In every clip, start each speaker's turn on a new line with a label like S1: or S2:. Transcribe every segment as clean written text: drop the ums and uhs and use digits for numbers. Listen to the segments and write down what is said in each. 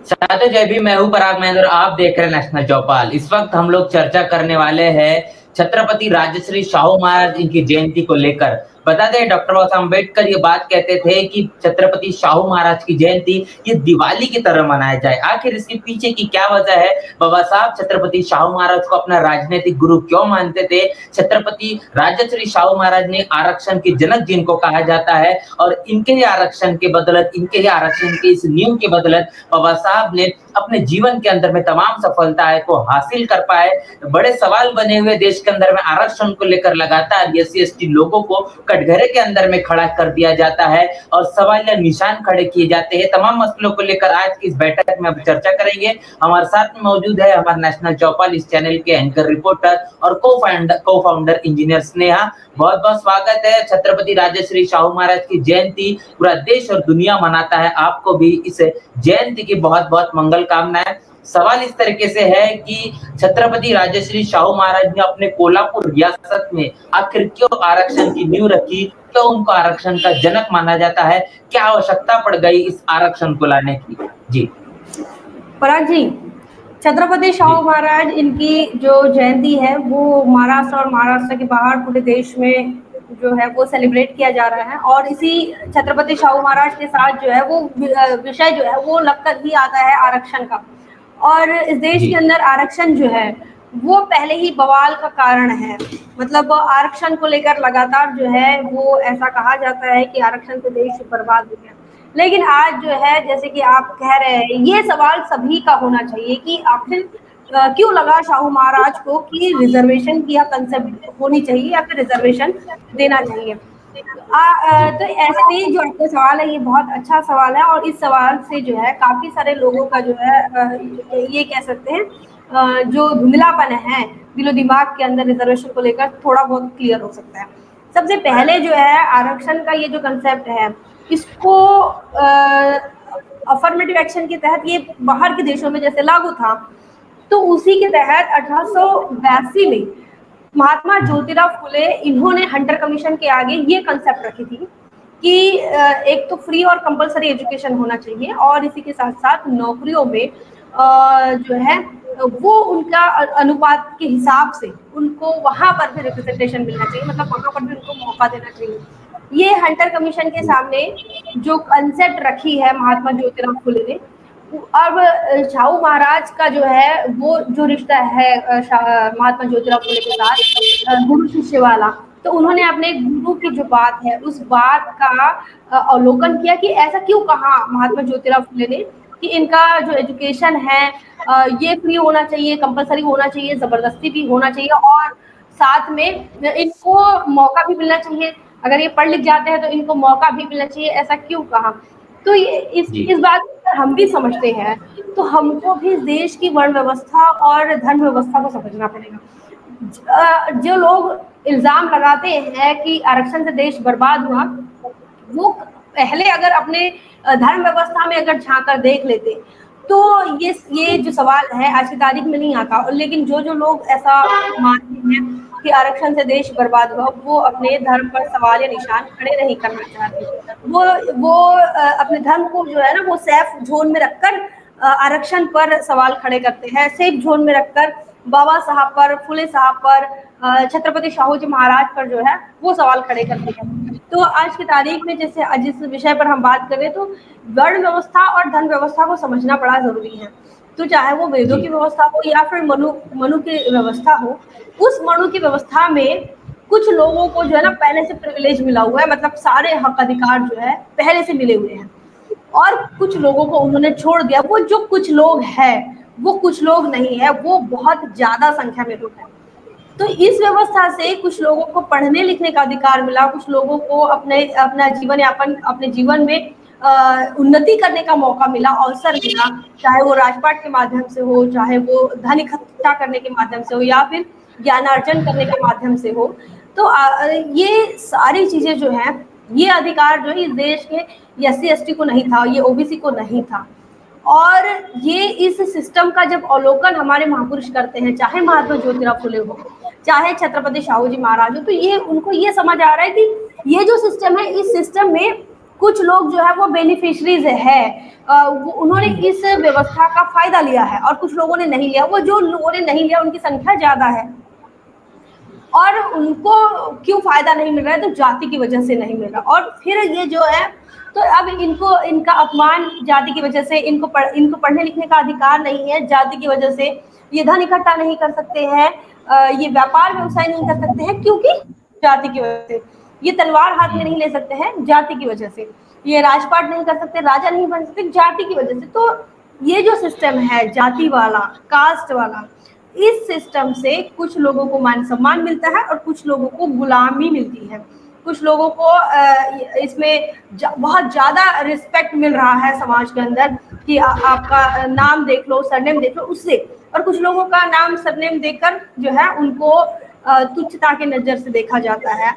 S1: साथी जय भी, मैं हूं पराग महेंद्र, आप देख रहे हैं नेशनल चौपाल। इस वक्त हम लोग चर्चा करने वाले हैं छत्रपति राजश्री शाहू महाराज इनकी जयंती को लेकर। बता दें, डॉक्टर बाबा साहब अम्बेडकर ये बात कहते थे कि छत्रपति शाहू महाराज की जयंती ये दिवाली की तरह मनाया जाए। आखिर इसके पीछे की क्या वजह है? बाबा साहब छत्रपति शाहू महाराज को अपना राजनीतिक गुरु क्यों मानते थे? छत्रपति राजश्री शाहू महाराज ने आरक्षण के जनक जिनको कहा जाता है, और इनके ही आरक्षण के बदलत, इनके ही आरक्षण के इस नियम के बदलत बाबा साहब ने अपने जीवन के अंदर में तमाम सफलताएं को हासिल कर पाए। बड़े सवाल बने हुए देश के अंदर में आरक्षण को लेकर लगातार SC/ST लोगों को कटघरे के अंदर में खड़ा कर दिया जाता है और सवाल या निशान खड़े किए जाते हैं। तमाम मसलों को लेकर आज की इस बैठक में अब चर्चा करेंगे। हमारे साथ में मौजूद है हमारे नेशनल चौपाल इस चैनल के एंकर, रिपोर्टर और को फाउंडर इंजीनियर स्नेहा। बहुत बहुत स्वागत है। छत्रपति राजश्री शाहू महाराज की जयंती पूरा देश और दुनिया मनाता है, आपको भी इस जयंती की बहुत बहुत मंगल कामनाएं। सवाल इस तरीके से है कि छत्रपति राजश्री शाहू महाराज ने अपने कोल्हापुर रियासत में आखिर क्यों आरक्षण की नींव रखी, क्यों उनको आरक्षण का जनक माना जाता है, क्या आवश्यकता पड़ गई इस आरक्षण को लाने की? जी
S2: पराग जी, छत्रपति शाहू महाराज इनकी जो जयंती है वो महाराष्ट्र और महाराष्ट्र के बाहर पूरे देश में जो है वो सेलिब्रेट किया जा रहा है। और इसी छत्रपति शाहू महाराज के साथ जो है वो विषय जो है वो लगकर ही आता है आरक्षण का। और इस देश के अंदर आरक्षण जो है वो पहले ही बवाल का कारण है। मतलब आरक्षण को लेकर लगातार जो है वो ऐसा कहा जाता है कि आरक्षण से देश बर्बाद हो गया। लेकिन आज जो है, जैसे कि आप कह रहे हैं, ये सवाल सभी का होना चाहिए कि आखिर क्यों लगा शाहू महाराज को कि रिजर्वेशन की कंसेप्ट होनी चाहिए या फिर रिजर्वेशन देना चाहिए। तो ऐसे में जो आपका सवाल है ये बहुत अच्छा सवाल है, और इस सवाल से जो है काफी सारे लोगों का जो है ये कह सकते हैं जो धुंधलापन है दिलो दिमाग के अंदर रिजर्वेशन को लेकर थोड़ा बहुत क्लियर हो सकता है। सबसे पहले जो है आरक्षण का ये जो कंसेप्ट है इसको अफर्मेटिव एक्शन के तहत ये बाहर के देशों में जैसे लागू था, तो उसी के तहत 1882 में महात्मा ज्योतिराव फुले इन्होंने हंटर कमीशन के आगे ये कंसेप्ट रखी थी कि एक तो फ्री और कंपलसरी एजुकेशन होना चाहिए, और इसी के साथ साथ नौकरियों में जो है वो उनका अनुपात के हिसाब से उनको वहां पर भी रिप्रेजेंटेशन मिलना चाहिए, मतलब वहां पर भी उनको मौका देना चाहिए। ये हंटर कमीशन के सामने जो कंसेप्ट रखी है महात्मा ज्योतिराव फुले ने। अब शाहू महाराज का जो है वो जो रिश्ता है महात्मा ज्योतिराव फुले के साथ गुरु शिष्य वाला, तो उन्होंने अपने गुरु की जो बात है उस बात का अवलोकन किया कि ऐसा क्यों कहा महात्मा ज्योतिराव फुले ने कि इनका जो एजुकेशन है ये फ्री होना चाहिए, कंपलसरी होना चाहिए, जबरदस्ती भी होना चाहिए, और साथ में इनको मौका भी मिलना चाहिए। अगर ये पढ़ लिख जाते हैं तो इनको मौका भी मिलना चाहिए। ऐसा क्यों कहा? तो इस बात को हम भी समझते हैं, तो हमको भी देश की वर्ण व्यवस्था और धर्म व्यवस्था को समझना पड़ेगा। जो लोग इल्जाम लगाते हैं कि आरक्षण से देश बर्बाद हुआ, वो पहले अगर अपने धर्म व्यवस्था में अगर झांक देख लेते तो ये जो सवाल है आज की तारीख में नहीं आता। लेकिन जो लोग ऐसा मानते हैं कि आरक्षण से देश बर्बाद हुआ, वो अपने धर्म पर सवाल या निशान खड़े नहीं करना चाहते। वो अपने धर्म को जो है ना वो सेफ जोन में रखकर आरक्षण पर सवाल खड़े करते हैं, सेफ जोन में रखकर बाबा साहब पर, फुले साहब पर, छत्रपति शाहू जी महाराज पर जो है वो सवाल खड़े करते हैं। तो आज की तारीख में जैसे जिस विषय पर हम बात करें तो वर्ण व्यवस्था और धन व्यवस्था को समझना बड़ा जरूरी है। तो चाहे वो वेदों की व्यवस्था हो या फिर मनु की व्यवस्था हो, उस मनु की व्यवस्था में कुछ लोगों को जो है ना पहले से प्रिविलेज मिला हुआ है, मतलब सारे हक अधिकार जो है पहले से मिले हुए हैं, और कुछ लोगों को उन्होंने छोड़ दिया। वो जो कुछ लोग हैं वो कुछ लोग नहीं है, वो बहुत ज्यादा संख्या में लोग हैं। तो इस व्यवस्था से कुछ लोगों को पढ़ने लिखने का अधिकार मिला, कुछ लोगों को अपना जीवन यापन, अपने जीवन में उन्नति करने का मौका मिला, अवसर मिला, चाहे वो राजपाट के माध्यम से हो, चाहे वो धन इकट्ठा करने के माध्यम से हो, या फिर ज्ञानार्जन करने के माध्यम से हो। तो ये सारी चीजें जो हैं, ये अधिकार जो है इस देश के SC/ST को नहीं था, ये OBC को नहीं था। और ये इस सिस्टम का जब अवलोकन हमारे महापुरुष करते हैं, चाहे महात्मा ज्योतिराव फुले हो, चाहे छत्रपति शाहू जी महाराज हो, तो ये उनको ये समझ आ रहा है कि ये जो सिस्टम है, इस सिस्टम में कुछ लोग जो है वो बेनिफिशरीज है, उन्होंने इस व्यवस्था का फायदा लिया है और कुछ लोगों ने नहीं लिया। वो जो लोगों ने नहीं लिया उनकी संख्या ज्यादा है, और उनको क्यों फायदा नहीं मिल रहा है, तो जाति की वजह से नहीं मिल रहा। और फिर ये जो है, तो अब इनको इनका अपमान जाति की वजह से, इनको पढ़ने लिखने का अधिकार नहीं है जाति की वजह से, ये धन इकट्ठा नहीं कर सकते हैं, ये व्यापार व्यवसाय नहीं कर सकते हैं क्योंकि जाति की वजह से, ये तलवार हाथ में नहीं ले सकते हैं जाति की वजह से, ये राजपाट नहीं कर सकते, राजा नहीं बन सकते जाति की वजह से। तो ये जो सिस्टम है जाति वाला, कास्ट वाला, इस सिस्टम से कुछ लोगों को मान सम्मान मिलता है और कुछ लोगों को गुलामी मिलती है, कुछ लोगों को इसमें बहुत ज्यादा रिस्पेक्ट मिल रहा है समाज के अंदर कि आपका नाम देख लो, सरनेम देख लो उससे, और कुछ लोगों का नाम सरनेम देखकर जो है उनको तुच्छता की नजर से देखा जाता है,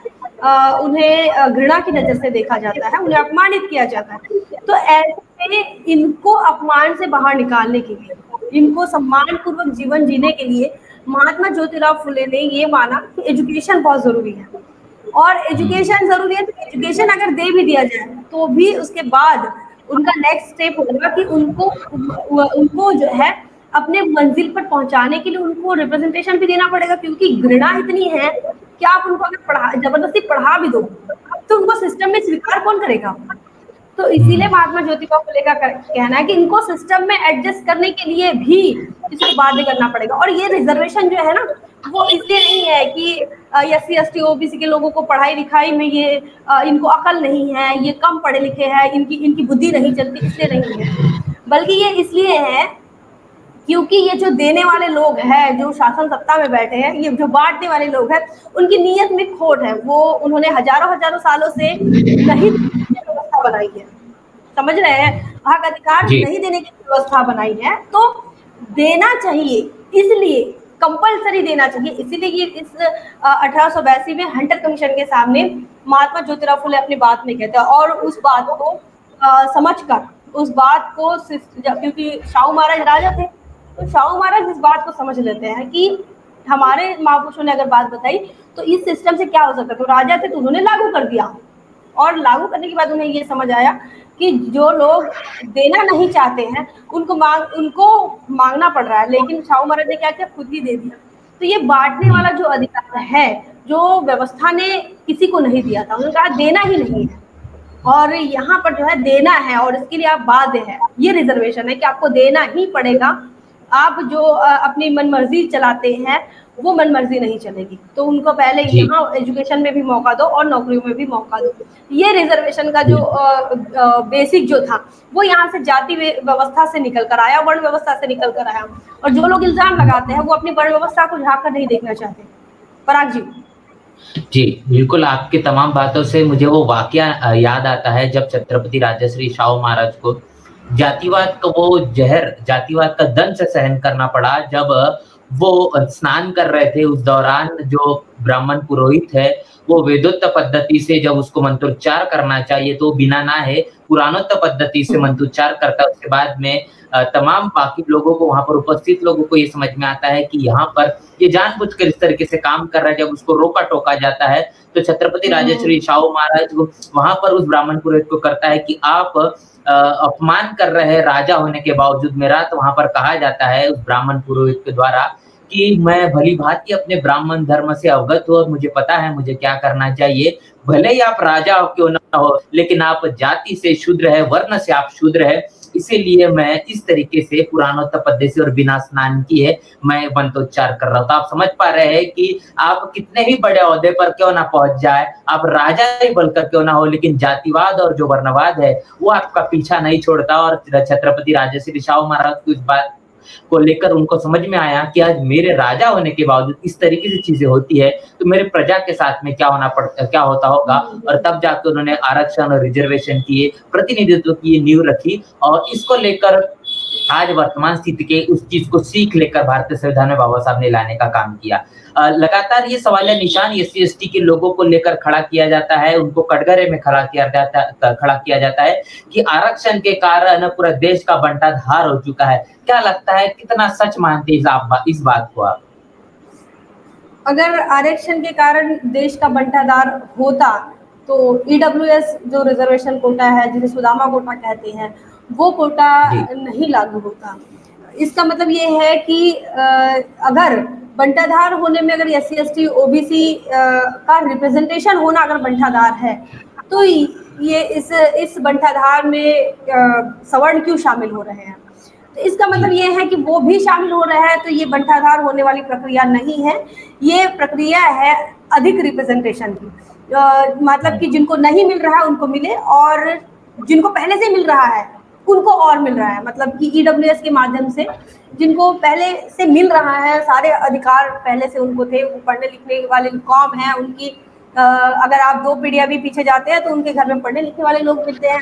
S2: उन्हें घृणा की नजर से देखा जाता है, उन्हें अपमानित किया जाता है। तो ऐसे इनको अपमान से बाहर निकालने के लिए, इनको सम्मान पूर्वक जीवन जीने के लिए महात्मा ज्योतिराव फुले ने ये माना कि एजुकेशन बहुत जरूरी है, और एजुकेशन जरूरी है। तो एजुकेशन अगर दे भी दिया जाए तो भी उसके बाद उनका नेक्स्ट स्टेप होगा कि उनको जो है अपने मंजिल पर पहुंचाने के लिए उनको रिप्रेजेंटेशन भी देना पड़ेगा, क्योंकि घृणा इतनी है कि आप उनको अगर जबरदस्ती पढ़ा भी दो तो उनको सिस्टम में स्वीकार कौन करेगा। तो इसीलिए महात्मा ज्योतिबा फुले का कहना है कि इनको सिस्टम में एडजस्ट करने के लिए भी इसको बाध्य करना पड़ेगा। और ये रिजर्वेशन जो है ना, वो इसलिए नहीं है कि SC ST OBC के लोगों को पढ़ाई लिखाई में ये इनको अकल नहीं है, ये कम पढ़े लिखे हैं, इनकी बुद्धि नहीं चलती, इसलिए नहीं है, बल्कि ये इसलिए है क्योंकि ये जो देने वाले लोग हैं, जो शासन सत्ता में बैठे हैं, ये जो बांटने वाले लोग हैं, उनकी नीयत में खोट है। वो उन्होंने हजारों सालों से नहीं व्यवस्था बनाई है, समझ रहे हैं, हक अधिकार नहीं देने की व्यवस्था बनाई है। तो देना चाहिए, इसलिए कंपलसरी देना चाहिए, इसीलिए ये इस 1882 में हंटर कमीशन के सामने महात्मा ज्योतिराव फुले अपनी बात में कहते हैं। और उस बात को समझकर, उस बात को, क्योंकि शाहू महाराज राजा थे, तो शाहू महाराज इस बात को समझ लेते हैं कि हमारे महापुरुषों ने अगर बात बताई तो इस सिस्टम से क्या हो सकता है। तो राजा थे तो उन्होंने लागू कर दिया, और लागू करने के बाद उन्हें ये समझ आया कि जो लोग देना नहीं चाहते हैं उनको मांगना पड़ रहा है, लेकिन शाहू महाराज ने क्या किया, खुद ही दे दिया। तो ये बांटने वाला जो अधिकार है, जो व्यवस्था ने किसी को नहीं दिया था, उन्होंने कहा देना ही नहीं है, और यहाँ पर जो है देना है, और इसके लिए आप बाध्य है। ये रिजर्वेशन है कि आपको देना ही पड़ेगा। आप जो अपनी मनमर्जी चलाते हैं वो मनमर्जी नहीं चलेगी। तो उनको पहले यहाँ एजुकेशन में भी मौका दो और नौकरियों में भी मौका दो। ये रिजर्वेशन का जो बेसिक जो था वो यहाँ से जाति व्यवस्था से निकल कर आया, वर्ण व्यवस्था से निकल कर आया। और जो लोग इल्जाम लगाते हैं वो अपनी वर्ण व्यवस्था को झाँक कर नहीं देखना चाहते। पराग जी।
S1: जी बिल्कुल, आपकी तमाम बातों से मुझे वो वाकया याद आता है जब छत्रपति राजश्री शाहू महाराज को जातिवाद का वो जहर, जातिवाद का दंश सहन करना पड़ा। जब वो स्नान कर रहे थे उस दौरान जो ब्राह्मण पुरोहित है वो वेदोक्त पद्धति से जब उसको मंत्रोच्चार करना चाहिए तो बिना नहाए पुराणोक्त पद्धति से मंत्रोच्चार करता है। उसके बाद में तमाम बाकी लोगों को, वहां पर उपस्थित लोगों को ये समझ में आता है कि यहाँ पर ये जानबूझकर इस तरीके से काम कर रहा है। जब उसको रोका टोका जाता है तो छत्रपति राजश्री शाहू महाराज वहां पर उस ब्राह्मण पुरोहित को करता है कि आप अपमान कर रहे हैं राजा होने के बावजूद मेरा। तो वहां पर कहा जाता है उस ब्राह्मण पुरोहित के द्वारा कि मैं भली भांति अपने ब्राह्मण धर्म से अवगत हूँ और मुझे पता है मुझे क्या करना चाहिए। भले ही आप राजा क्यों ना हो, लेकिन आप जाति से शूद्र है, वर्ण से आप शूद्र है, इसीलिए मैं इस तरीके से पुराणोक्त पद्धति और बिना स्नान किए मैं मंत्रोच्चार कर रहा हूँ। तो आप समझ पा रहे हैं कि आप कितने ही बड़े ओहदे पर क्यों ना पहुंच जाए, आप राजा ही बनकर क्यों ना हो, लेकिन जातिवाद और जो वर्णवाद है वो आपका पीछा नहीं छोड़ता। और छत्रपति राजश्री शाहू महाराज को इस बात को लेकर उनको समझ में आया कि आज मेरे राजा होने के बावजूद इस तरीके से चीजें होती है तो मेरे प्रजा के साथ में क्या होता होगा। और तब जाकर उन्होंने आरक्षण और रिजर्वेशन किए, प्रतिनिधित्व की नींव रखी और इसको लेकर आज वर्तमान स्थिति के उस चीज को सीख लेकर भारतीय संविधान में बाबा साहब ने लाने का काम किया। लगातार ये सवाल निशान SC ST के लोगों को लेकर खड़ा किया जाता है, उनको कटघरे में खड़ा किया जाता है कि आरक्षण के कारण पूरा देश का बंटाधार हो चुका है। क्या लगता है, कितना सच मानते हैं इस बात को आप?
S2: अगर आरक्षण के कारण देश का बंटाधार होता तो ईडब्ल्यूएस जो रिजर्वेशन कोटा है, जिसे सुदामा कोटा कहते हैं, वो कोटा नहीं लागू होता। इसका मतलब ये है कि अगर बंटाधार होने में अगर SC ST OBC का रिप्रेजेंटेशन होना अगर बंटाधार है, तो ये इस बंटाधार में सवर्ण क्यों शामिल हो रहे हैं? तो इसका मतलब ये है कि वो भी शामिल हो रहे हैं, तो ये बंटाधार होने वाली प्रक्रिया नहीं है, ये प्रक्रिया है अधिक रिप्रेजेंटेशन की। मतलब कि जिनको नहीं मिल रहा है उनको मिले, और जिनको पहले से मिल रहा है उनको और मिल रहा है। मतलब कि ईडब्ल्यूएस के माध्यम से जिनको पहले से मिल रहा है, सारे अधिकार पहले से उनको थे, वो पढ़ने लिखने वाले कौम हैं, उनकी अगर आप 2 पीढ़ियां भी पीछे जाते हैं तो उनके घर में पढ़ने लिखने वाले लोग मिलते हैं।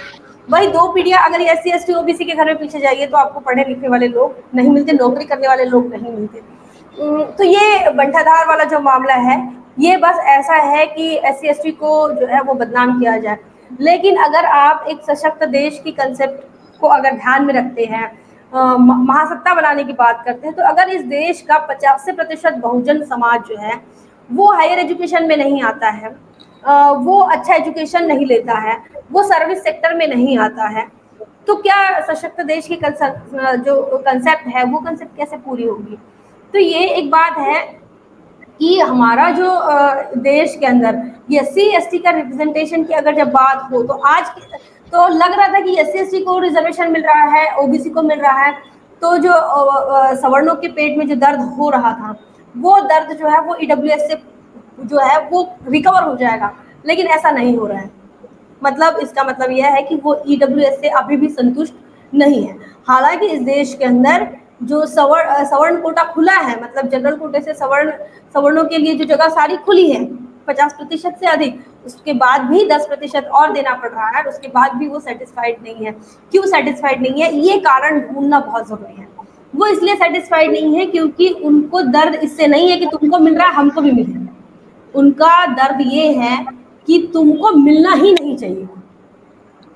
S2: वही 2 पीढ़ियां अगर SC ST OBC के घर में पीछे जाइए तो आपको पढ़ने लिखने वाले लोग नहीं मिलते, नौकरी करने वाले लोग नहीं मिलते। तो ये बंटाधार वाला जो मामला है, ये बस ऐसा है कि SC ST को जो है वो बदनाम किया जाए। लेकिन अगर आप एक सशक्त देश की कंसेप्ट को अगर ध्यान में रखते हैं, महासत्ता बनाने की बात करते हैं, तो अगर इस देश का 85% बहुजन समाज जो है वो हायर एजुकेशन में नहीं आता है, वो अच्छा एजुकेशन नहीं लेता है, वो सर्विस सेक्टर में नहीं आता है, तो क्या सशक्त देश की जो कंसेप्ट है वो कंसेप्ट कैसे पूरी होगी? तो ये एक बात है कि हमारा जो देश के अंदर SC ST का रिप्रेजेंटेशन की अगर जब बात हो, तो आज तो लग रहा था कि SC ST को रिजर्वेशन मिल रहा है, OBC को मिल रहा है, तो जो सवर्णों के पेट में जो दर्द हो रहा था, वो दर्द जो है वो EWS से जो है वो रिकवर हो जाएगा, लेकिन ऐसा नहीं हो रहा है। मतलब इसका मतलब यह है कि वो EWS से अभी भी संतुष्ट नहीं है। हालांकि इस देश के अंदर जो सवर्ण कोटा खुला है, मतलब जनरल कोटे से सवर्णों के लिए जो जगह सारी खुली है 50% से अधिक, उसके बाद भी 10% और देना पड़ रहा है, उसके बाद भी वो सेटिस्फाइड नहीं है। क्यों सेटिस्फाइड नहीं है, ये कारण ढूंढना बहुत जरूरी है। वो इसलिए सेटिस्फाइड नहीं है क्योंकि उनको दर्द इससे नहीं है कि तुमको मिल रहा है हमको भी मिल रहा है, उनका दर्द ये है कि तुमको मिलना ही नहीं चाहिए।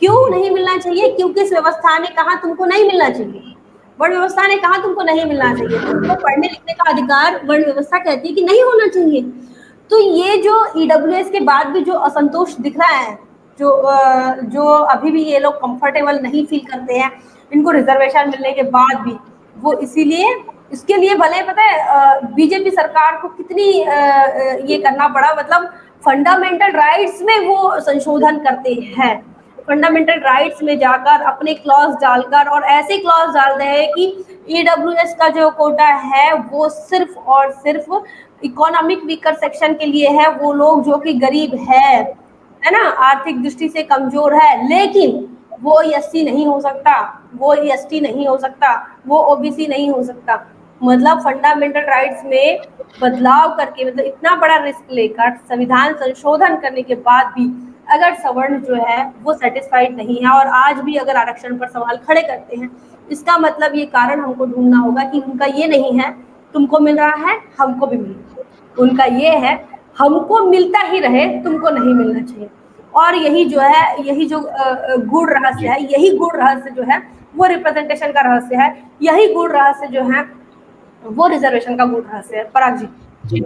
S2: क्यों नहीं मिलना चाहिए? क्योंकि इस व्यवस्था ने कहा तुमको नहीं मिलना चाहिए, वर्ण व्यवस्था ने कहा तुमको नहीं मिलना चाहिए, तुमको पढ़ने लिखने का अधिकार वर्ण व्यवस्था कहती है कि नहीं होना चाहिए। तो ये जो EWS के बाद भी जो असंतोष दिख रहा है, जो अभी भी ये लोग कंफर्टेबल नहीं फील करते हैं इनको रिजर्वेशन मिलने के बाद भी, वो इसीलिए इसके लिए भले पता है बीजेपी सरकार को कितनी ये करना पड़ा, मतलब फंडामेंटल राइट्स में वो संशोधन करते हैं, फंडामेंटल राइट्स में जाकर अपने क्लॉज डालकर, और ऐसे क्लॉज डाल रहे हैं कि EWS का जो कोटा है वो सिर्फ और सिर्फ इकोनॉमिक वीकर सेक्शन के लिए है, वो लोग जो कि गरीब है ना, आर्थिक दृष्टि से कमजोर है, लेकिन वो SC नहीं हो सकता, वो ST नहीं हो सकता, वो OBC नहीं हो सकता। मतलब फंडामेंटल राइट्स में बदलाव करके, मतलब इतना बड़ा रिस्क लेकर संविधान संशोधन करने के बाद भी अगर सवर्ण जो है वो सेटिस्फाइड नहीं है और आज भी अगर आरक्षण पर सवाल खड़े करते हैं, इसका मतलब ये कारण हमको ढूंढना होगा कि उनका ये नहीं है तुमको मिल रहा है हमको भी मिल रहा है, उनका ये है हमको मिलता ही रहे, तुमको नहीं मिलना चाहिए। और यही जो है, यही जो गूढ़ रहस्य है, यही गूढ़ रहस्य जो है वो रिप्रेजेंटेशन का रहस्य है, यही गूढ़ रहस्य जो है वो रिजर्वेशन का गूढ़ रहस्य है। पराग जी।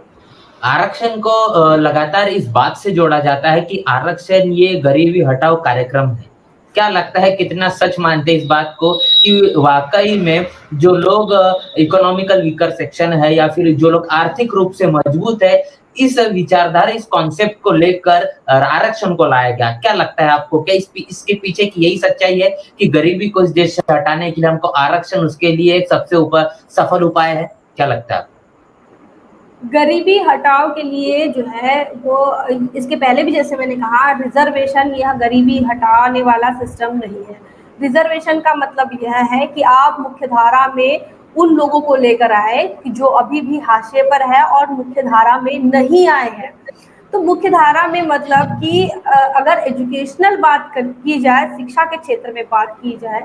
S1: आरक्षण को लगातार इस बात से जोड़ा जाता है कि आरक्षण ये गरीबी हटाओ कार्यक्रम है। क्या लगता है, कितना सच मानते हैं इस बात को कि वाकई में जो लोग इकोनॉमिकल वीकर सेक्शन है या फिर जो लोग आर्थिक रूप से मजबूत है, इस विचारधारा, इस कॉन्सेप्ट को लेकर आरक्षण को लाया गया? क्या लगता है आपको, क्या इसके पीछे की यही सच्चाई है कि गरीबी को इस देश से हटाने के लिए हमको आरक्षण उसके लिए एक सबसे ऊपर सफल उपाय है? क्या लगता है?
S2: गरीबी हटाओ के लिए जो है वो, इसके पहले भी जैसे मैंने कहा, रिजर्वेशन यह गरीबी हटाने वाला सिस्टम नहीं है। रिजर्वेशन का मतलब यह है कि आप मुख्यधारा में उन लोगों को लेकर आए कि जो अभी भी हाशिए पर है और मुख्यधारा में नहीं आए हैं। तो मुख्यधारा में मतलब कि अगर एजुकेशनल बात की जाए, शिक्षा के क्षेत्र में बात की जाए,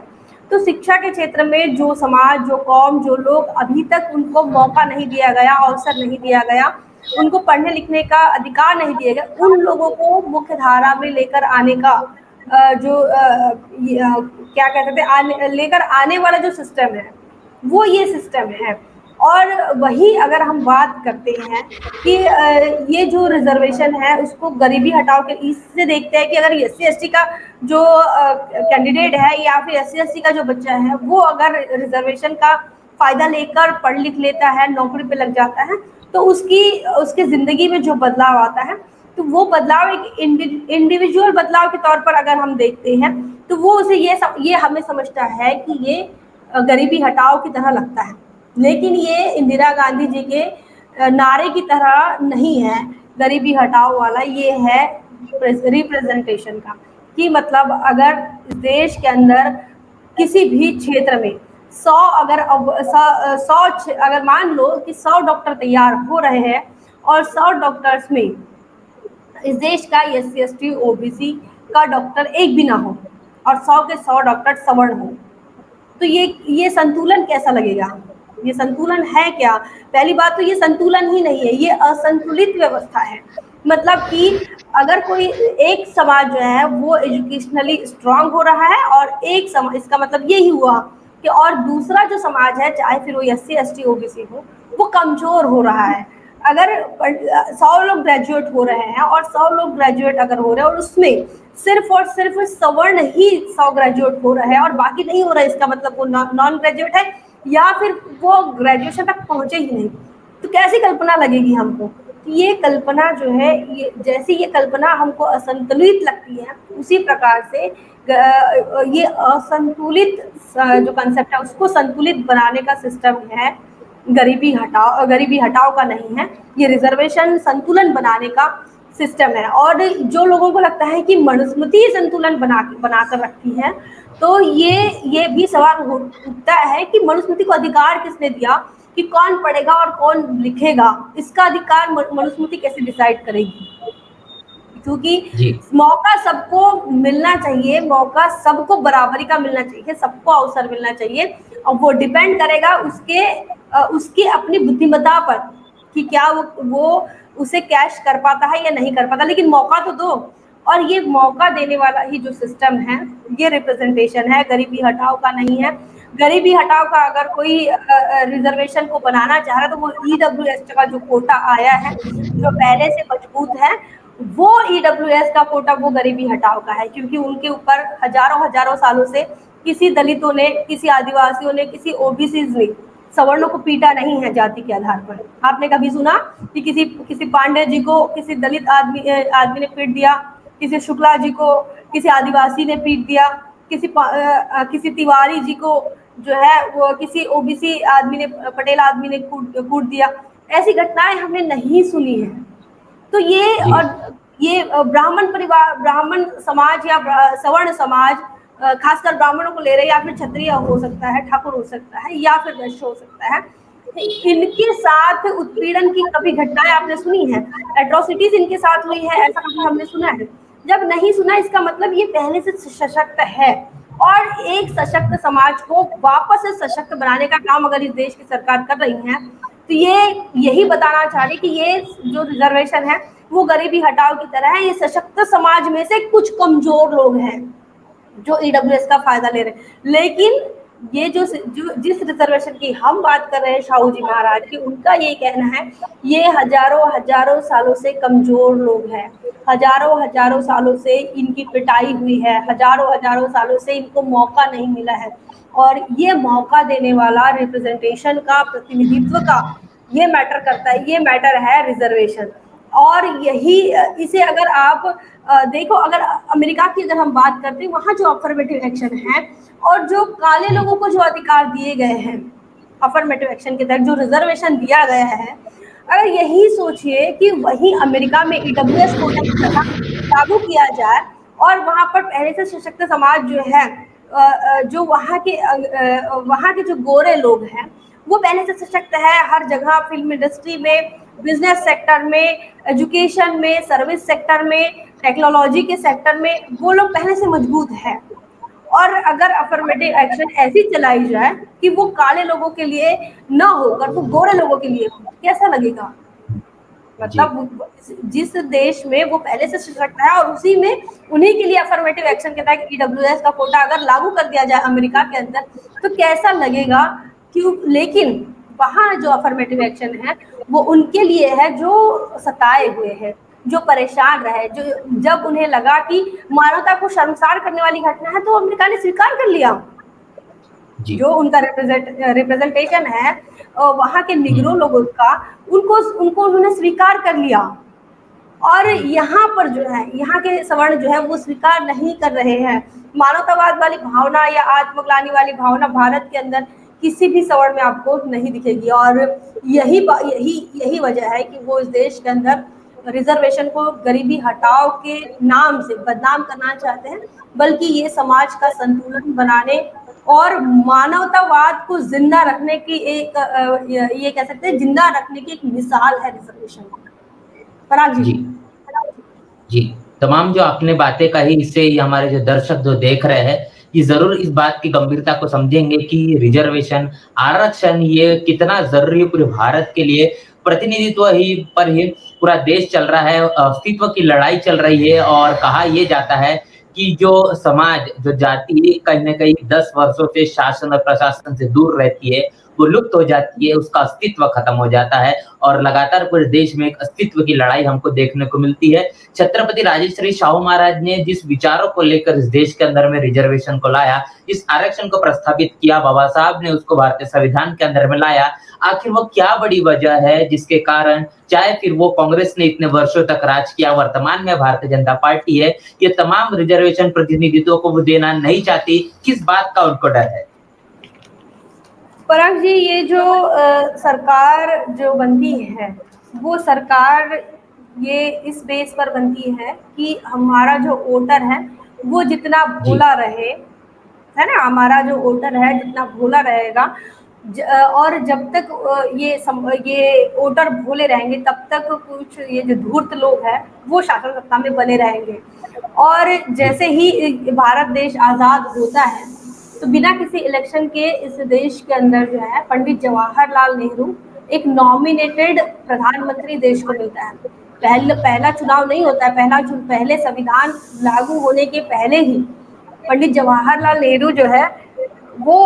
S2: तो शिक्षा के क्षेत्र में जो समाज, जो कौम, जो लोग अभी तक उनको मौका नहीं दिया गया, अवसर नहीं दिया गया, उनको पढ़ने लिखने का अधिकार नहीं दिया गया, उन लोगों को मुख्यधारा में लेकर आने का जो क्या कहते थे, लेकर आने वाला जो सिस्टम है वो ये सिस्टम है। और वही अगर हम बात करते हैं कि ये जो रिजर्वेशन है उसको गरीबी हटाओ के इससे देखते हैं कि अगर SC ST का जो कैंडिडेट है या फिर SC ST का जो बच्चा है वो अगर रिजर्वेशन का फायदा लेकर पढ़ लिख लेता है, नौकरी पे लग जाता है, तो उसकी जिंदगी में जो बदलाव आता है तो वो बदलाव एक इंडिविजुअल बदलाव के तौर पर अगर हम देखते हैं तो वो उसे ये हमें समझता है कि ये गरीबी हटाओ की तरह लगता है। लेकिन ये इंदिरा गांधी जी के नारे की तरह नहीं है गरीबी हटाओ वाला, ये है रिप्रेजेंटेशन का, कि मतलब अगर देश के अंदर किसी भी क्षेत्र में 100 अगर मान लो कि 100 डॉक्टर तैयार हो रहे हैं और 100 डॉक्टर्स में इस देश का SC ST OBC का डॉक्टर एक भी ना हो और 100 के 100 डॉक्टर सवर्ण हो, तो ये संतुलन कैसा लगेगा? ये संतुलन है क्या? पहली बात तो ये संतुलन ही नहीं है, ये असंतुलित व्यवस्था है। मतलब कि अगर कोई एक समाज जो है वो एजुकेशनली स्ट्रांग हो रहा है और एक समाज, इसका मतलब यही हुआ कि और दूसरा जो समाज है चाहे फिर वो SC ST OBC हो वो कमजोर हो रहा है। अगर 100 लोग ग्रेजुएट हो रहे हैं और 100 लोग ग्रेजुएट अगर हो रहे हैं और उसमें सिर्फ और सिर्फ सवर्ण ही 100 ग्रेजुएट हो रहे हैं और बाकी नहीं हो रहा है, इसका मतलब वो नॉन ग्रेजुएट है या फिर वो ग्रेजुएशन तक पहुंचे ही नहीं, तो कैसी कल्पना लगेगी हमको? ये कल्पना जो है, ये जैसी ये कल्पना हमको असंतुलित लगती है उसी प्रकार से ये असंतुलित जो कंसेप्ट है उसको संतुलित बनाने का सिस्टम है गरीबी हटाओ का नहीं है, ये रिजर्वेशन संतुलन बनाने का सिस्टम है। और जो लोगों को लगता है कि मनुस्मृति संतुलन बनाकर रखती है, तो ये भी सवाल उठता है कि मनुस्मृति को अधिकार किसने दिया कि कौन पढ़ेगा और कौन लिखेगा? इसका अधिकार मनुस्मृति कैसे डिसाइड करेगी? क्योंकि मौका सबको मिलना चाहिए, मौका सबको बराबरी का मिलना चाहिए, सबको अवसर मिलना चाहिए और वो डिपेंड करेगा उसकी अपनी बुद्धिमत्ता पर कि क्या वो उसे कैश कर पाता है या नहीं कर पाता, लेकिन मौका तो दो। और ये मौका देने वाला ही जो सिस्टम है ये रिप्रेजेंटेशन है, गरीबी हटाओ का नहीं है। गरीबी हटाओ का अगर कोई रिजर्वेशन को बनाना चाह रहा है तो वो EWS का जो कोटा आया है जो पहले से मजबूत है, वो EWS का कोटा वो गरीबी हटाओ का है, क्योंकि उनके ऊपर हजारों सालों से किसी दलितों ने, किसी आदिवासियों ने, किसी OBCs ने सवर्णों को पीटा नहीं है जाति के आधार पर। आपने कभी सुना कि किसी पांडे जी को किसी दलित आदमी ने पीट दिया, किसी शुक्ला जी को किसी आदिवासी ने पीट दिया, किसी तिवारी जी को जो है वो किसी OBC आदमी ने, पटेल आदमी ने कूट दिया? ऐसी घटनाएं हमने नहीं सुनी है। तो ये ब्राह्मण समाज या सवर्ण समाज, खासकर ब्राह्मणों को ले रहे, या फिर क्षत्रिय हो सकता है, ठाकुर हो सकता है, या फिर वैश्य हो सकता है, इनके साथ उत्पीड़न की कभी घटनाएं आपने सुनी है? एट्रोसिटीज इनके साथ हुई है ऐसा कभी हमने सुना है? जब नहीं सुना, इसका मतलब ये पहले से सशक्त है। और एक सशक्त समाज को वापस से सशक्त बनाने का काम अगर इस देश की सरकार कर रही है तो ये यही बताना चाह रही कि ये जो रिजर्वेशन है वो गरीबी हटाओ की तरह है। ये सशक्त समाज में से कुछ कमजोर लोग हैं जो EWS का फायदा ले रहे हैं, लेकिन ये जिस रिजर्वेशन की हम बात कर रहे हैं शाहू जी महाराज की, उनका ये कहना है ये हजारों सालों से कमजोर लोग हैं, हजारों सालों से इनकी पिटाई हुई है, हजारों सालों से इनको मौका नहीं मिला है, और ये मौका देने वाला रिप्रेजेंटेशन का, प्रतिनिधित्व का ये मैटर करता है, ये मैटर है रिजर्वेशन। और यही इसे अगर आप देखो, अगर अमेरिका की अगर हम बात करते हैं, वहाँ जो अफर्मेटिव एक्शन है और जो काले लोगों को जो अधिकार दिए गए हैं अफर्मेटिव एक्शन के तहत जो रिजर्वेशन दिया गया है, अगर यही सोचिए कि वही अमेरिका में EWS कोटा की तरह लागू किया जाए और वहाँ पर पहले से सशक्त समाज जो है, जो वहाँ के जो गोरे लोग हैं वो पहले से सशक्त है, हर जगह फिल्म इंडस्ट्री में, बिजनेस सेक्टर में, एजुकेशन में, सर्विस सेक्टर में, टेक्नोलॉजी के सेक्टर में वो लोग पहले से मजबूत है। और अगर अफर्मेटिव एक्शन ऐसी चलाई जाए कि वो काले लोगों के लिए न होकर वो गोरे लोगों के लिए हो, कैसा लगेगा? मतलब जिस देश में वो पहले से सशक्त है और उसी में उन्हीं के लिए अफर्मेटिव एक्शन के तहत EWS का कोटा अगर लागू कर दिया जाए अमेरिका के अंदर, तो कैसा लगेगा? क्यों? लेकिन वहाँ जो अफर्मेटिव एक्शन है वो उनके लिए है जो सताए हुए हैं, जो परेशान रहे, जो जब उन्हें लगा कि मानवता को शर्मसार करने वाली घटना है तो अमेरिका ने स्वीकार कर लिया। जो उनका रिप्रेजेंटेशन है वहाँ के निग्रो लोगों का, उनको उन्होंने स्वीकार कर लिया। और यहाँ पर जो है, यहाँ के सवर्ण जो है वो स्वीकार नहीं कर रहे हैं। मानवतावाद वाली भावना या आत्मग्लानि वाली भावना भारत के अंदर किसी भी सवर्ण में आपको नहीं दिखेगी। और यही वजह है कि वो इस देश के अंदर रिजर्वेशन को गरीबी हटाओ के नाम से बदनाम करना चाहते हैं, बल्कि ये समाज का संतुलन बनाने और मानवतावाद को जिंदा रखने की एक ये कह सकते हैं जिंदा रखने की एक मिसाल है रिजर्वेशन। पराग जी।
S1: जी, तमाम जो आपने बातें कही, इससे हमारे जो दर्शक जो देख रहे हैं ये जरूर इस बात की गंभीरता को समझेंगे कि रिजर्वेशन, आरक्षण ये कितना जरूरी है पूरे भारत के लिए। प्रतिनिधित्व ही पर ही पूरा देश चल रहा है, अस्तित्व की लड़ाई चल रही है। और कहा यह जाता है कि जो समाज, जो जाति कहीं न कहीं 10 वर्षों से शासन और प्रशासन से दूर रहती है, वो लुप्त हो जाती है, उसका अस्तित्व खत्म हो जाता है और लगातार पूरे देश में एक अस्तित्व की लड़ाई हमको देखने को मिलती है। छत्रपति राजर्षि शाहू महाराज ने जिस विचारों को लेकर इस देश के अंदर में रिजर्वेशन को लाया, इस आरक्षण को प्रस्तावित किया, बाबा साहब ने उसको भारतीय संविधान के अंदर में लाया, आखिर वो क्या बड़ी वजह है जिसके कारण, चाहे फिर वो कांग्रेस ने इतने वर्षों तक राज किया, वर्तमान में भारतीय जनता पार्टी है, ये तमाम रिजर्वेशन प्रतिनिधित्व को वो देना नहीं चाहती, किस बात का उनको डर है?
S2: पराग जी, ये जो सरकार जो बनती है वो सरकार ये इस बेस पर बनती है कि हमारा जो वोटर है वो जितना भोला रहे, है ना, हमारा जो वोटर है जितना भोला रहेगा, और जब तक ये वोटर भोले रहेंगे तब तक कुछ ये जो धूर्त लोग हैं वो शासन सत्ता में बने रहेंगे। और जैसे ही भारत देश आज़ाद होता है तो बिना किसी इलेक्शन के इस देश के अंदर जो है पंडित जवाहरलाल नेहरू एक नॉमिनेटेड प्रधानमंत्री देश को मिलता है। पहला चुनाव नहीं होता है, पहले संविधान लागू होने के पहले ही पंडित जवाहरलाल नेहरू जो है वो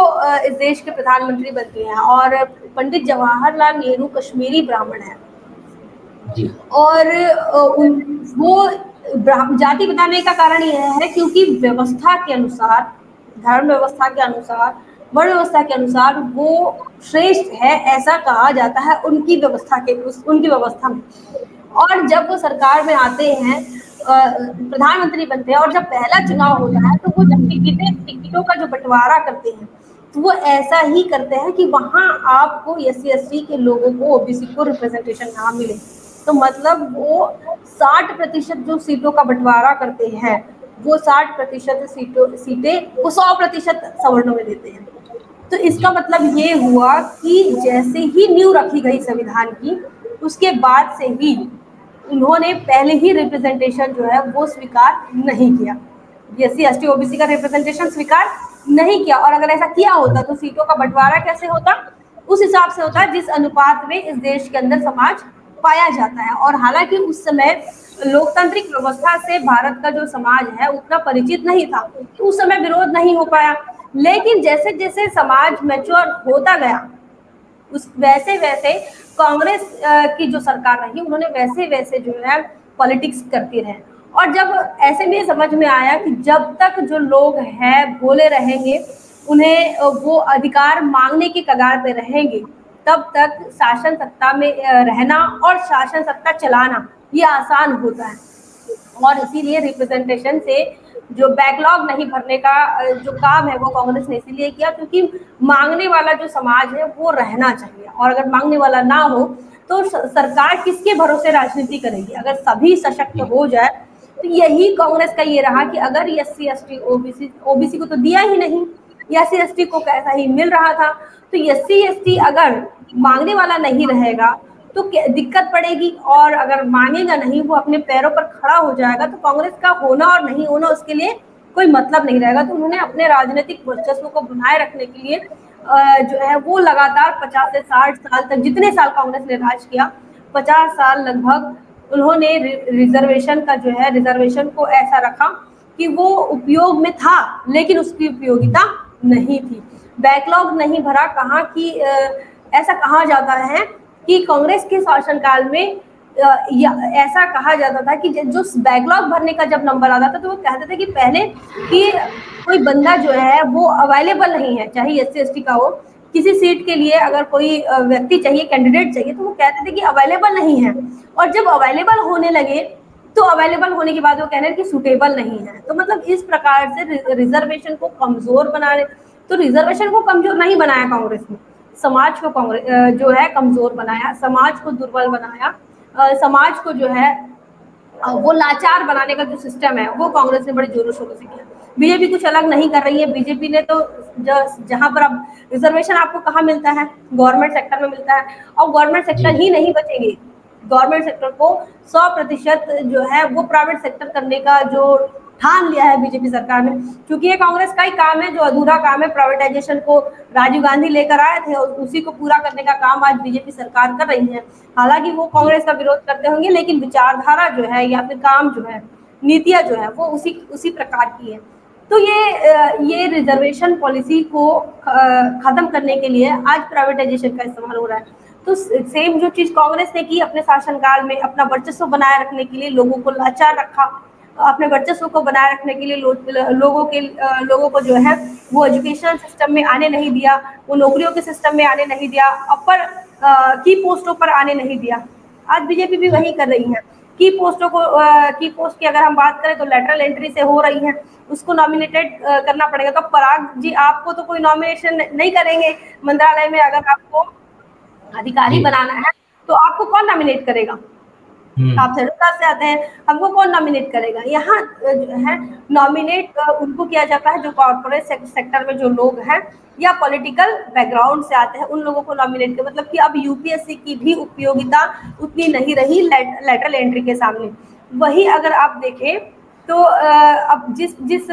S2: इस देश के प्रधानमंत्री बनते हैं। और पंडित जवाहरलाल नेहरू कश्मीरी ब्राह्मण है और वो जाति बताने का कारण यह है क्योंकि व्यवस्था के अनुसार, धर्म व्यवस्था के अनुसार, वर्ण व्यवस्था के अनुसार वो श्रेष्ठ है, ऐसा कहा जाता है उनकी व्यवस्था में। और जब वो सरकार में आते हैं, प्रधानमंत्री बनते हैं, और जब पहला चुनाव होता है तो वो जब टिकटों का जो बंटवारा करते हैं तो वो ऐसा ही करते हैं कि वहाँ आपको SC/ST के लोगों को, OBC को रिप्रेजेंटेशन ना मिले। तो मतलब वो 60% जो सीटों का बंटवारा करते हैं वो 60% सीटें वो 100% सवर्णों में देते हैं। तो इसका मतलब ये हुआ कि जैसे ही नींव रखी गई संविधान की, उसके बाद से ही उन्होंने पहले ही रिप्रेजेंटेशन जो है वो स्वीकार नहीं किया, SC/ST OBC का रिप्रेजेंटेशन स्वीकार नहीं किया। और अगर ऐसा किया होता तो सीटों का बंटवारा कैसे होता? उस हिसाब से होता जिस अनुपात में इस देश के अंदर समाज पाया जाता है। और हालांकि उस समय लोकतांत्रिक व्यवस्था से भारत का जो समाज है उतना परिचित नहीं था, तो उस समय विरोध नहीं हो पाया। लेकिन जैसे जैसे समाज मैच्योर होता गया, वैसे वैसे कांग्रेस की जो सरकार रही उन्होंने वैसे वैसे जो है पॉलिटिक्स करती रहे। और जब ऐसे में समझ में आया कि जब तक जो लोग हैं भोले रहेंगे, उन्हें वो अधिकार मांगने की कगार पे रहेंगे, तब तक शासन सत्ता में रहना और शासन सत्ता चलाना ये आसान होता है। और इसीलिए रिप्रेजेंटेशन से जो बैकलॉग नहीं भरने का जो काम है वो कांग्रेस ने इसीलिए किया क्योंकि मांगने वाला जो समाज है वो रहना चाहिए। और अगर मांगने वाला ना हो तो सरकार किसके भरोसे राजनीति करेगी? अगर सभी सशक्त हो जाए तो यही कांग्रेस का ये रहा कि अगर SC/ST OBC को तो दिया ही नहीं, SC/ST को कैसा ही मिल रहा था, तो SC/ST अगर मांगने वाला नहीं रहेगा तो दिक्कत पड़ेगी। और अगर मांगेगा नहीं, वो अपने पैरों पर खड़ा हो जाएगा, तो कांग्रेस का होना और नहीं होना उसके लिए कोई मतलब नहीं रहेगा। तो उन्होंने अपने राजनीतिक वर्चस्व को बनाए रखने के लिए जो है वो लगातार 50 से 60 साल तक, जितने साल कांग्रेस ने राज किया, 50 साल लगभग, उन्होंने रिजर्वेशन को ऐसा रखा कि वो उपयोग में था लेकिन उसकी उपयोगिता नहीं थी। बैकलॉग नहीं भरा, कहाँ की ऐसा कहा जाता है कि कांग्रेस के शासनकाल में ऐसा कहा जाता था कि जो बैकलॉग भरने का जब नंबर आता था तो वो कहते थे कि पहले कि कोई बंदा जो है वो अवेलेबल नहीं है, चाहे SC/ST का हो, किसी सीट के लिए अगर कोई व्यक्ति चाहिए, कैंडिडेट चाहिए, तो वो कहते थे कि अवेलेबल नहीं है। और जब अवेलेबल होने लगे तो अवेलेबल होने के बाद वो कहने कि सूटेबल नहीं है। तो मतलब इस प्रकार से रिजर्वेशन को कमजोर बनाने, तो रिजर्वेशन को कमजोर नहीं बनाया कांग्रेस ने, समाज को कांग्रेस जो है कमजोर बनाया, समाज को दुर्बल बनाया, समाज को जो है वो लाचार बनाने का जो सिस्टम है वो कांग्रेस ने बड़े जोरों शोरों से किया। बीजेपी कुछ अलग नहीं कर रही है। बीजेपी ने तो जहां पर अब रिजर्वेशन आपको कहाँ मिलता है, गवर्नमेंट सेक्टर में मिलता है, और गवर्नमेंट सेक्टर ही नहीं बचेंगे, गवर्नमेंट सेक्टर को 100% जो है वो प्राइवेट सेक्टर करने का जो ठान लिया है बीजेपी सरकार ने, क्योंकि ये कांग्रेस का ही काम है, जो अधूरा काम है प्राइवेटाइजेशन को राजीव गांधी लेकर आए थे और उसी को पूरा करने का काम आज बीजेपी सरकार कर रही है। हालांकि वो कांग्रेस का विरोध करते होंगे, लेकिन विचारधारा जो है या फिर काम जो है, नीतियां जो है वो उसी प्रकार की है। तो ये रिजर्वेशन पॉलिसी को खत्म करने के लिए आज प्राइवेटाइजेशन का इस्तेमाल हो रहा है। तो सेम जो चीज कांग्रेस ने की अपने शासनकाल में, अपना वर्चस्व बनाए रखने के लिए लोगों को लाचार रखा, अपने वर्चस्व को बनाए रखने के लिए लोगों को जो है वो एजुकेशन सिस्टम में आने नहीं दिया, वो नौकरियों के सिस्टम में आने नहीं दिया, अपर की पोस्टों पर आने नहीं दिया। आज बीजेपी भी वही कर रही है। की पोस्ट की अगर हम बात करें तो लेटरल एंट्री से हो रही है, उसको नॉमिनेटेड करना पड़ेगा। तो पराग जी, आपको तो कोई नॉमिनेशन नहीं करेंगे मंत्रालय में, अगर आपको अधिकारी बनाना है तो आपको कौन नॉमिनेट करेगा? आप शेड्यूल कास्ट से आते हैं, हमको कौन नॉमिनेट करेगा? यहाँ जो है नॉमिनेट उनको किया जाता है जो कॉर्पोरेट सेक्टर में जो लोग हैं या पॉलिटिकल बैकग्राउंड से आते हैं, उन लोगों को नॉमिनेट कर, मतलब कि अब यूपीएससी की भी उपयोगिता उतनी नहीं रही लेटरल एंट्री के सामने। वही अगर आप देखें तो अब जिस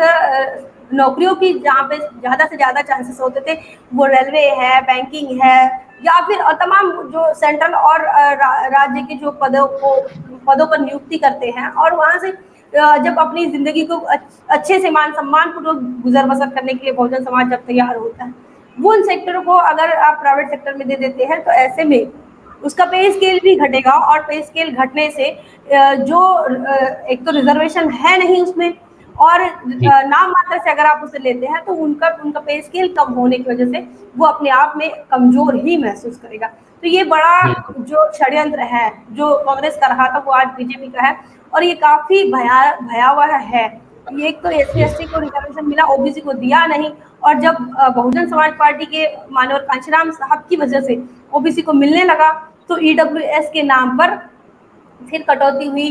S2: नौकरियों की जहाँ पे ज़्यादा से ज़्यादा चांसेस होते थे वो रेलवे है, बैंकिंग है, या फिर तमाम जो सेंट्रल और राज्य के जो पदों पर नियुक्ति करते हैं, और वहाँ से जब अपनी जिंदगी को अच्छे से मान सम्मान पूर्वक गुजर बसर करने के लिए बहुजन समाज जब तैयार होता है, वो उन सेक्टरों को अगर आप प्राइवेट सेक्टर में दे देते हैं तो ऐसे में उसका पे स्केल भी घटेगा, और पे स्केल घटने से जो एक तो रिजर्वेशन है नहीं उसमें, और नाम मात्र से अगर आप उसे लेते हैं तो उनका पे स्केल कम होने की वजह से वो अपने आप में कमजोर ही महसूस करेगा। तो ये बड़ा जो षड्यंत्र है जो कांग्रेस कर रहा था वो आज बीजेपी का है, और ये काफी भयावह है। ये एक तो SC/ST को रिजर्वेशन मिला, ओबीसी को दिया नहीं, और जब बहुजन समाज पार्टी के मानवर कांशीराम साहब की वजह से ओबीसी को मिलने लगा तो EWS के नाम पर फिर कटौती हुई,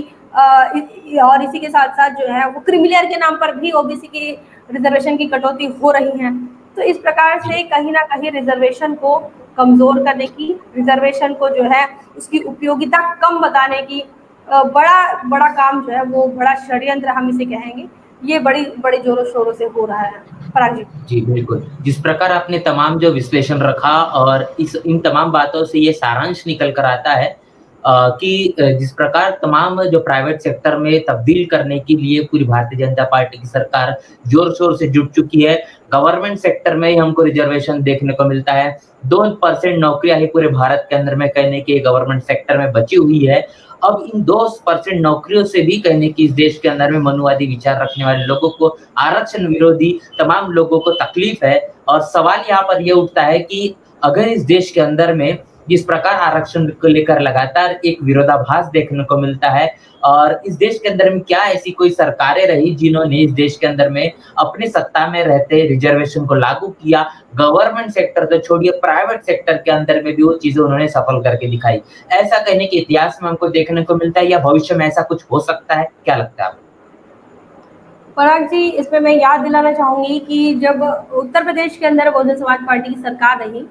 S2: और इसी के साथ साथ जो है वो क्रीमिलेयर के नाम पर भी ओबीसी की रिजर्वेशन की कटौती हो रही है। तो इस प्रकार से कहीं ना कहीं रिजर्वेशन को कमजोर करने की, रिजर्वेशन को जो है उसकी उपयोगिता कम बताने की बड़ा काम जो है वो बड़ा षड्यंत्र हम इसे कहेंगे, ये बड़े जोरों शोरों से हो रहा है। पराग जी।
S1: जी बिल्कुल, जिस प्रकार आपने तमाम जो विश्लेषण रखा और इन तमाम बातों से ये सारांश निकल कर आता है कि जिस प्रकार तमाम जो प्राइवेट सेक्टर में तब्दील करने के लिए पूरी भारतीय जनता पार्टी की सरकार जोर शोर से जुट चुकी है। गवर्नमेंट सेक्टर में ही हमको रिजर्वेशन देखने को मिलता है। 2% नौकरियां ही पूरे भारत के अंदर में कहने की गवर्नमेंट सेक्टर में बची हुई है। अब इन 2% नौकरियों से भी कहने की इस देश के अंदर में मनुवादी विचार रखने वाले लोगों को, आरक्षण विरोधी तमाम लोगों को तकलीफ है। और सवाल यहाँ पर यह उठता है कि अगर इस देश के अंदर में जिस प्रकार आरक्षण को लेकर लगातार एक विरोधाभास देखने को मिलता है, और इस देश के अंदर में क्या ऐसी कोई सरकारें रही जिन्होंने इस देश के अंदर में अपनी सत्ता में रहते रिजर्वेशन को लागू किया, गवर्नमेंट सेक्टर तो छोड़िए प्राइवेट सेक्टर के अंदर में भी वो चीजें उन्होंने सफल करके दिखाई। ऐसा कहने के इतिहास में हमको देखने को मिलता है, या भविष्य में ऐसा कुछ हो सकता है, क्या लगता है आपको?
S2: पराग जी, इसमें मैं याद दिलाना चाहूंगी कि जब उत्तर प्रदेश के अंदर बहुजन समाज पार्टी की सरकार रही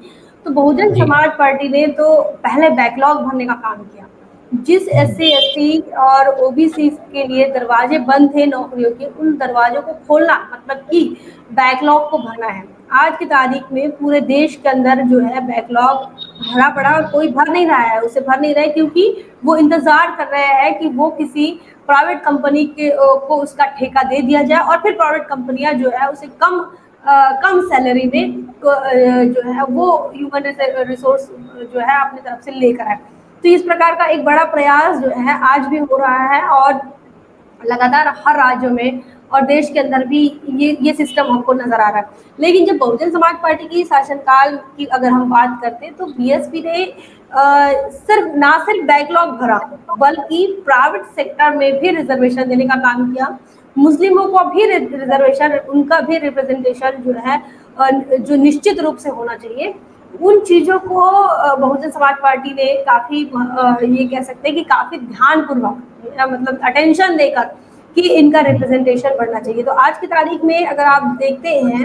S2: तो बहुजन समाज पार्टी ने तो पहले बैकलॉग भरने का काम किया। जिस SC/ST और OBC के लिए दरवाजे बंद थे नौकरियों के, उन दरवाजों को खोलना, मतलब कि बैकलॉग को भरना है। आज की तारीख में पूरे देश के अंदर जो है बैकलॉग भरा पड़ा, और कोई भर नहीं रहा है, उसे भर नहीं रहे क्योंकि वो इंतजार कर रहे हैं कि वो किसी प्राइवेट कंपनी को उसका ठेका दे दिया जाए, और फिर प्राइवेट कंपनियां जो है उसे कम कम सैलरी में जो है वो ह्यूमन रिसोर्स जो है अपनी तरफ से लेकर है। तो इस प्रकार का एक बड़ा प्रयास जो है आज भी हो रहा है और लगातार हर राज्यों में और देश के अंदर भी ये सिस्टम हमको नजर आ रहा है। लेकिन जब बहुजन समाज पार्टी की शासनकाल की अगर हम बात करते हैं तो बीएसपी ने सिर्फ बैकलॉग भरा बल्कि प्राइवेट सेक्टर में भी रिजर्वेशन देने का काम किया। मुस्लिमों को भी रिजर्वेशन, उनका भी रिप्रेजेंटेशन जो है जो निश्चित रूप से होना चाहिए, उन चीजों को बहुजन समाज पार्टी ने काफी ये कह सकते हैं कि काफी ध्यानपूर्वक मतलब अटेंशन देकर कि इनका रिप्रेजेंटेशन बढ़ना चाहिए। तो आज की तारीख में अगर आप देखते हैं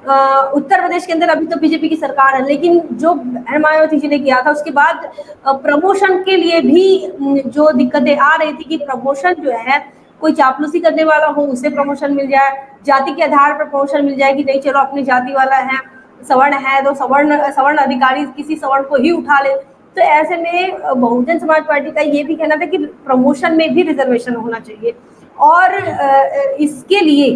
S2: उत्तर प्रदेश के अंदर अभी तो बीजेपी की सरकार है, लेकिन जो मायावती जी ने किया था उसके बाद प्रमोशन के लिए भी जो दिक्कतें आ रही थी कि प्रमोशन जो है कोई चापलूसी करने वाला हो उसे प्रमोशन मिल जाए, जाति के आधार पर प्रमोशन मिल जाए कि नहीं चलो अपनी जाति वाला है, सवर्ण है तो सवर्ण अधिकारी किसी सवर्ण को ही उठा ले। तो ऐसे में बहुजन समाज पार्टी का ये भी कहना था कि प्रमोशन में भी रिजर्वेशन होना चाहिए और इसके लिए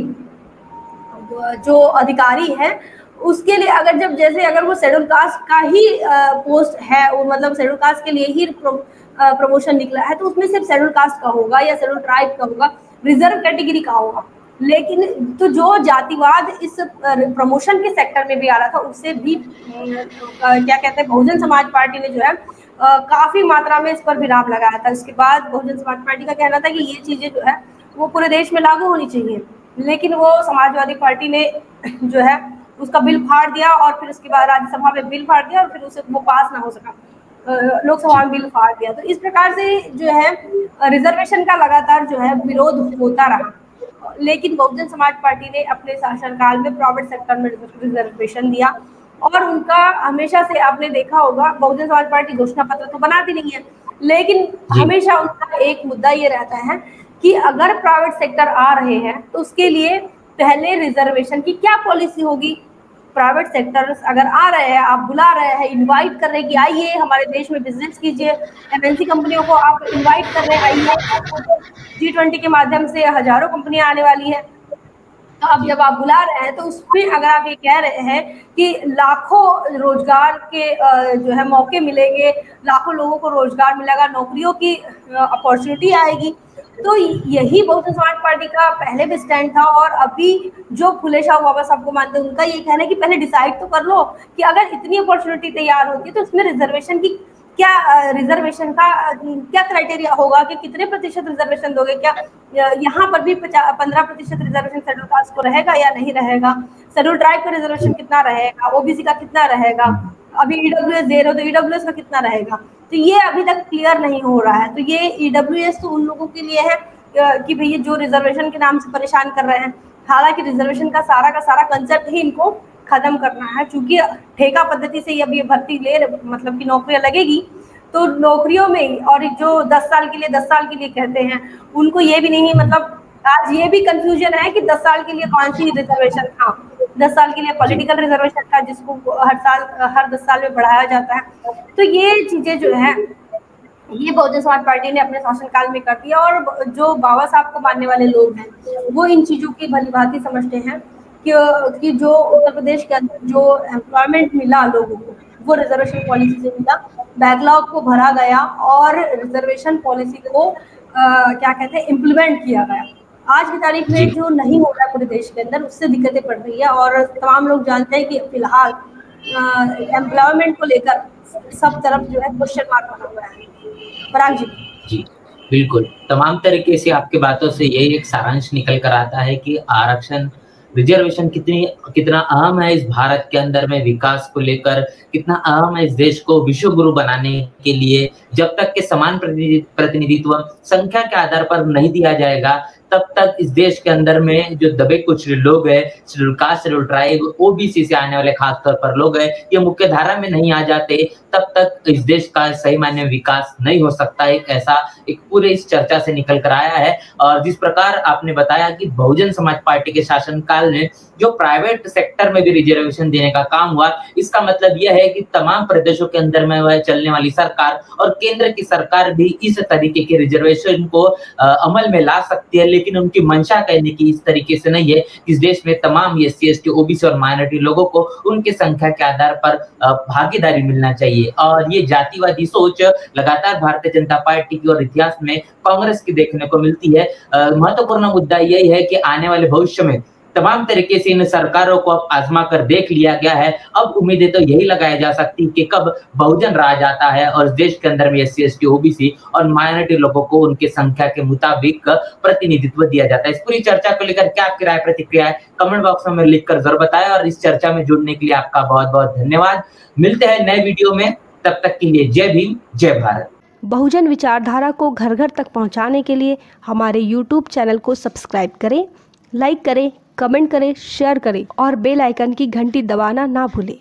S2: जो अधिकारी है उसके लिए अगर वो शेड्यूल कास्ट का ही पोस्ट है, मतलब शेड्यूल कास्ट के लिए ही प्रमोशन निकला है तो उसमें सिर्फ शेड्यूल कास्ट का होगा या शेड्यूल ट्राइब का होगा, रिजर्व कैटेगरी का होगा। लेकिन तो जो जातिवाद इस प्रमोशन के सेक्टर में भी आ रहा था उससे भी क्या कहते हैं बहुजन समाज पार्टी ने जो है काफी मात्रा में इस पर विराम लगाया था। इसके बाद बहुजन समाज पार्टी का कहना था कि ये चीजें जो है वो पूरे देश में लागू होनी चाहिए, लेकिन वो समाजवादी पार्टी ने जो है उसका बिल फाड़ दिया और फिर उसके बाद राज्यसभा में बिल फाड़ दिया और फिर उसे वो पास ना हो सका, लोकसभा में बिल फाड़ दिया। तो इस प्रकार से जो है रिजर्वेशन का लगातार जो है विरोध होता रहा, लेकिन बहुजन समाज पार्टी ने अपने शासनकाल में प्राइवेट सेक्टर में रिजर्वेशन दिया और उनका हमेशा से आपने देखा होगा बहुजन समाज पार्टी घोषणा पत्र तो बनाती नहीं है, लेकिन हमेशा उनका एक मुद्दा ये रहता है कि अगर प्राइवेट सेक्टर आ रहे हैं तो उसके लिए पहले रिजर्वेशन की क्या पॉलिसी होगी। प्राइवेट सेक्टर अगर आ रहे हैं, आप बुला रहे हैं, इनवाइट कर रहे हैं कि आइए हमारे देश में बिजनेस कीजिए, एमएनसी कंपनियों को आप इनवाइट कर रहे हैं आइए, G20 के माध्यम से हजारों कंपनियां आने वाली है। तो अब जब आप बुला रहे हैं तो उसमें अगर आप ये कह रहे हैं कि लाखों रोजगार के जो है मौके मिलेंगे, लाखों लोगों को रोजगार मिलेगा, नौकरियों की अपॉर्चुनिटी आएगी, तो यही बहुजन समाज पार्टी का पहले भी स्टैंड था। और अभी जो फुले शाह बाबा साहब को मानते हैं उनका ये कहना है कि पहले डिसाइड तो कर लो कि अगर इतनी अपॉर्चुनिटी तैयार होती है तो इसमें रिजर्वेशन की क्या, रिजर्वेशन का क्या क्राइटेरिया होगा कि कितने प्रतिशत रिजर्वेशन दोगे, क्या यहाँ पर भी 15% रिजर्वेशन शेड्यूल कास्ट को रहेगा या नहीं रहेगा, शेड्यूल ट्राइब का रिजर्वेशन कितना रहेगा, ओबीसी का कितना रहेगा, अभी ईडब्ल्यूएस दे रहे हो तो ईडब्ल्यूएस का कितना रहेगा, तो ये अभी तक क्लियर नहीं हो रहा है। तो ये ईडब्ल्यूएस तो उन लोगों के लिए है कि भैया जो रिजर्वेशन के नाम से परेशान कर रहे हैं, हालांकि रिजर्वेशन का सारा कंसेप्ट ही इनको खत्म करना है, क्योंकि ठेका पद्धति से अब ये भर्ती मतलब कि नौकरियां लगेगी तो नौकरियों में, और जो 10 साल के लिए कहते हैं उनको ये भी नहीं, मतलब आज ये भी कंफ्यूजन है कि 10 साल के लिए कौन सी रिजर्वेशन था, 10 साल के लिए पॉलिटिकल रिजर्वेशन था जिसको हर 10 साल में बढ़ाया जाता है। तो ये चीजें जो है ये बहुजन समाज पार्टी ने अपने शासनकाल में कर दिया और जो बाबा साहब को मानने वाले लोग हैं वो इन चीजों की भलीभांति समझते हैं कि जो उत्तर प्रदेश के अंदर जो एम्प्लॉयमेंट मिला लोगों को वो रिजर्वेशन पॉलिसी से मिला, बैकलॉग को भरा गया और रिजर्वेशन पॉलिसी को क्या कहते हैं इम्प्लीमेंट किया गया। आज की तारीख में जो नहीं हो रहा है पूरे देश के अंदर उससे दिक्कतें पड़ रही है और तमाम लोग जानते हैं कि फिलहाल एम्प्लॉयमेंट को लेकर सब तरफ जो है क्वेश्चन मार्क बना हुआ है। पराग
S1: जी बिल्कुल, तमाम तरीके से आपकी बातों से यही एक सारांश निकल कर आता है कि आरक्षण, रिजर्वेशन कितना अहम है इस भारत के अंदर में विकास को लेकर, कितना अहम है इस देश को विश्व गुरु बनाने के लिए। जब तक के समान प्रतिनिधित्व संख्या के आधार पर नहीं दिया जाएगा तब तक इस देश के अंदर में जो दबे कुछ लोग हैं, schedule caste, schedule tribe, OBC से आने वाले खासतौर पर लोग हैं, ये मुख्य धारा में नहीं आ जाते तब तक इस देश का सही मायने में विकास नहीं हो सकता। एक पूरे इस चर्चा से निकल कर आया है। और जिस प्रकार आपने बताया कि बहुजन समाज पार्टी के शासनकाल में जो प्राइवेट सेक्टर में भी रिजर्वेशन देने का काम हुआ, इसका मतलब यह है कि तमाम प्रदेशों के अंदर में वह चलने वाली सरकार और केंद्र की सरकार भी इस तरीके के रिजर्वेशन को अमल में ला सकती है, लेकिन उनकी मंशा कहने की इस तरीके से नहीं है। इस देश में तमाम एससी, एसटी, ओबीसी और माइनॉरिटी लोगों को उनकी संख्या के आधार पर भागीदारी मिलना चाहिए। और ये जातिवादी सोच लगातार भारतीय जनता पार्टी की और इतिहास में कांग्रेस की देखने को मिलती है। महत्वपूर्ण मुद्दा यही है कि आने वाले भविष्य में तमाम तरीके से इन सरकारों को अब आजमा कर देख लिया गया है। अब उम्मीदें तो यही लगाई जा सकती है कि कब बहुजन राज आता है और देश के अंदर में एससी, एसटी, ओबीसी और माइनॉरिटी लोगों को उनकी संख्या के मुताबिक प्रतिनिधित्व दिया जाता है। इस पूरी चर्चा को लेकर क्या आपकी राय प्रतिक्रिया है, कमेंट बॉक्स में लिखकर जरूर बताएं। और इस चर्चा में जुड़ने के लिए आपका बहुत बहुत धन्यवाद। मिलते हैं नए वीडियो में, तब तक के लिए जय भीम, जय भारत।
S3: बहुजन विचारधारा को घर घर तक पहुंचाने के लिए हमारे YouTube चैनल को सब्सक्राइब करें, लाइक करें, कमेंट करें, शेयर करें और बेल आइकन की घंटी दबाना ना भूलें।